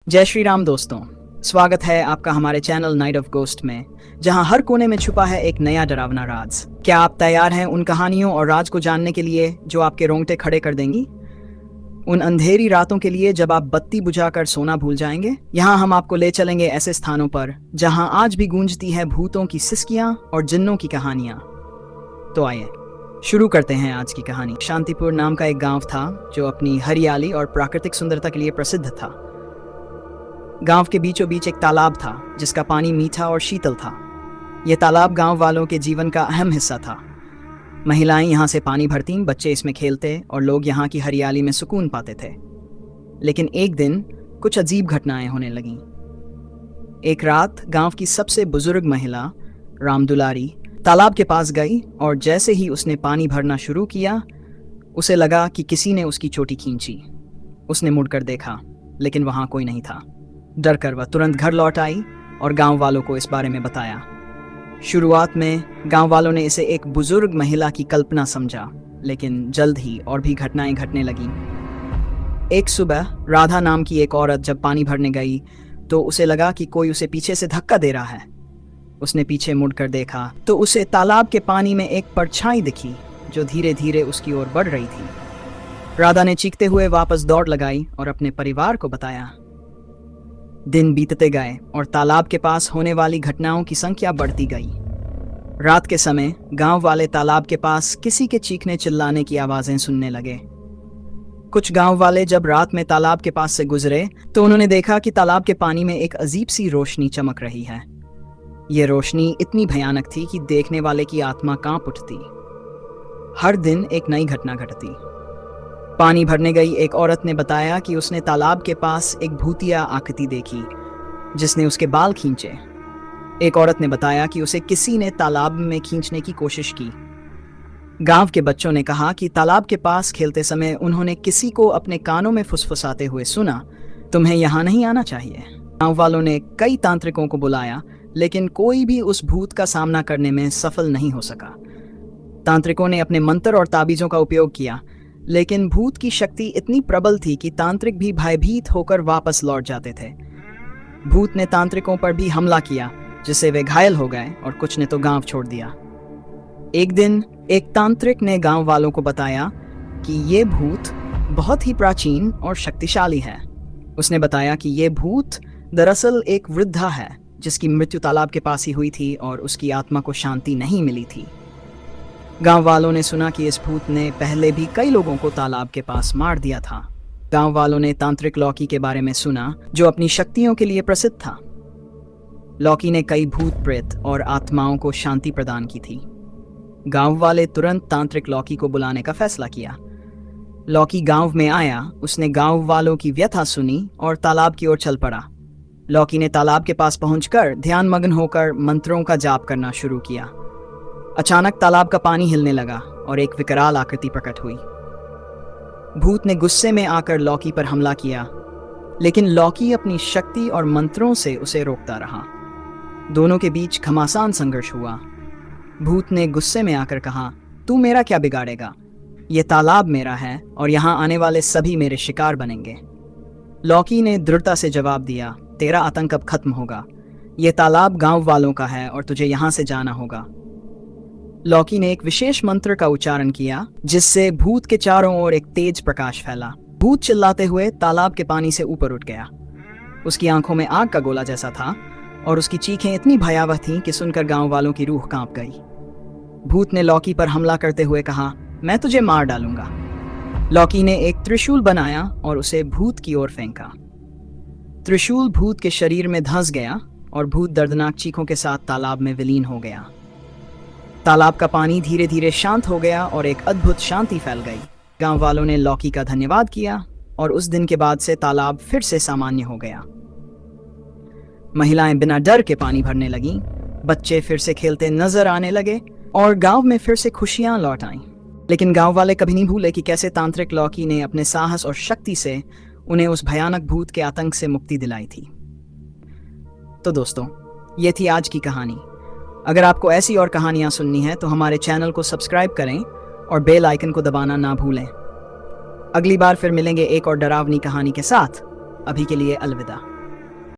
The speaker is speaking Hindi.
जय श्री राम दोस्तों, स्वागत है आपका हमारे चैनल नाइट ऑफ गोस्ट में, जहां हर कोने में छुपा है एक नया डरावना राज। क्या आप तैयार हैं उन कहानियों और राज को जानने के लिए जो आपके रोंगटे खड़े कर देंगी? उन अंधेरी रातों के लिए जब आप बत्ती बुझाकर सोना भूल जाएंगे। यहाँ हम आपको ले चलेंगे ऐसे स्थानों पर जहाँ आज भी गूंजती है भूतों की सिसकियाँ और जिन्नों की कहानियाँ। तो आइए शुरू करते हैं आज की कहानी। शांतिपुर नाम का एक गांव था जो अपनी हरियाली और प्राकृतिक सुंदरता के लिए प्रसिद्ध था। गांव के बीचों बीच एक तालाब था जिसका पानी मीठा और शीतल था। यह तालाब गांव वालों के जीवन का अहम हिस्सा था। महिलाएं यहाँ से पानी भरतीं, बच्चे इसमें खेलते और लोग यहाँ की हरियाली में सुकून पाते थे। लेकिन एक दिन कुछ अजीब घटनाएं होने लगीं। एक रात गांव की सबसे बुजुर्ग महिला रामदुलारी तालाब के पास गई और जैसे ही उसने पानी भरना शुरू किया, उसे लगा कि किसी ने उसकी चोटी खींची। उसने मुड़कर देखा, लेकिन वहां कोई नहीं था। डर कर वह तुरंत घर लौट आई और गांव वालों को इस बारे में बताया। शुरुआत में गांव वालों ने इसे एक बुजुर्ग महिला की कल्पना समझा, लेकिन जल्द ही और भी घटनाएं घटने लगीं। एक सुबह राधा नाम की एक औरत जब पानी भरने गई तो उसे लगा कि कोई उसे पीछे से धक्का दे रहा है। उसने पीछे मुड़कर देखा तो उसे तालाब के पानी में एक परछाई दिखी जो धीरे धीरे उसकी ओर बढ़ रही थी। राधा ने चीखते हुए वापस दौड़ लगाई और अपने परिवार को बताया। दिन बीतते गए और तालाब के पास होने वाली घटनाओं की संख्या बढ़ती गई। रात के समय गांव वाले तालाब के पास किसी के चीखने चिल्लाने की आवाजें सुनने लगे। कुछ गांव वाले जब रात में तालाब के पास से गुजरे तो उन्होंने देखा कि तालाब के पानी में एक अजीब सी रोशनी चमक रही है। यह रोशनी इतनी भयानक थी कि देखने वाले की आत्मा कांप उठती। हर दिन एक नई घटना घटती। पानी भरने गई एक औरत ने बताया कि उसने तालाब के पास एक भूतिया आकृति देखी जिसने उसके बाल खींचे। एक औरत ने बताया कि उसे किसी ने तालाब में खींचने की कोशिश की। गांव के बच्चों ने कहा कि तालाब के पास खेलते समय उन्होंने किसी को अपने कानों में फुसफुसाते हुए सुना, तुम्हें यहाँ नहीं आना चाहिए। गांव वालों ने कई तांत्रिकों को बुलाया, लेकिन कोई भी उस भूत का सामना करने में सफल नहीं हो सका। तांत्रिकों ने अपने मंत्र और ताबीजों का उपयोग किया, लेकिन भूत की शक्ति इतनी प्रबल थी कि तांत्रिक भी भयभीत होकर वापस लौट जाते थे। भूत ने तांत्रिकों पर भी हमला किया, जिससे वे घायल हो गए और कुछ ने तो गांव छोड़ दिया। एक दिन एक तांत्रिक ने गांव वालों को बताया कि ये भूत बहुत ही प्राचीन और शक्तिशाली है। उसने बताया कि ये भूत दरअसल एक वृद्धा है जिसकी मृत्यु तालाब के पास ही हुई थी और उसकी आत्मा को शांति नहीं मिली थी। गांव वालों ने सुना कि इस भूत ने पहले भी कई लोगों को तालाब के पास मार दिया था। गांव वालों ने तांत्रिक लौकी के बारे में सुना जो अपनी शक्तियों के लिए प्रसिद्ध था। लौकी ने कई भूत प्रेत और आत्माओं को शांति प्रदान की थी। गांव वाले तुरंत तांत्रिक लौकी को बुलाने का फैसला किया। लौकी गांव में आया, उसने गांव वालों की व्यथा सुनी और तालाब की ओर चल पड़ा। लौकी ने तालाब के पास पहुंचकर ध्यानमग्न होकर मंत्रों का जाप करना शुरू किया। अचानक तालाब का पानी हिलने लगा और एक विकराल आकृति प्रकट हुई। भूत ने गुस्से में आकर लौकी पर हमला किया, लेकिन लौकी अपनी शक्ति और मंत्रों से उसे रोकता रहा। दोनों के बीच घमासान संघर्ष हुआ। भूत ने गुस्से में आकर कहा, तू मेरा क्या बिगाड़ेगा? यह तालाब मेरा है और यहाँ आने वाले सभी मेरे शिकार बनेंगे। लौकी ने दृढ़ता से जवाब दिया, तेरा आतंक अब खत्म होगा। यह तालाब गांव वालों का है और तुझे यहाँ से जाना होगा। लौकी ने एक विशेष मंत्र का उच्चारण किया जिससे भूत के चारों ओर एक तेज प्रकाश फैला। भूत चिल्लाते हुए तालाब के पानी से ऊपर उठ गया। उसकी आंखों में आग का गोला जैसा था और उसकी चीखें इतनी भयावह थीं कि सुनकर गांव वालों की रूह कांप गई। भूत ने लौकी पर हमला करते हुए कहा, मैं तुझे मार डालूंगा। लौकी ने एक त्रिशूल बनाया और उसे भूत की ओर फेंका। त्रिशूल भूत के शरीर में धंस गया और भूत दर्दनाक चीखों के साथ तालाब में विलीन हो गया। तालाब का पानी धीरे धीरे शांत हो गया और एक अद्भुत शांति फैल गई। गांव वालों ने लौकी का धन्यवाद किया और उस दिन के बाद से तालाब फिर से सामान्य हो गया। महिलाएं बिना डर के पानी भरने लगीं, बच्चे फिर से खेलते नजर आने लगे और गांव में फिर से खुशियां लौट आईं। लेकिन गांव वाले कभी नहीं भूले कि कैसे तांत्रिक लौकी ने अपने साहस और शक्ति से उन्हें उस भयानक भूत के आतंक से मुक्ति दिलाई थी। तो दोस्तों, ये थी आज की कहानी। अगर आपको ऐसी और कहानियां सुननी है तो हमारे चैनल को सब्सक्राइब करें और बेल आइकन को दबाना ना भूलें। अगली बार फिर मिलेंगे एक और डरावनी कहानी के साथ। अभी के लिए अलविदा।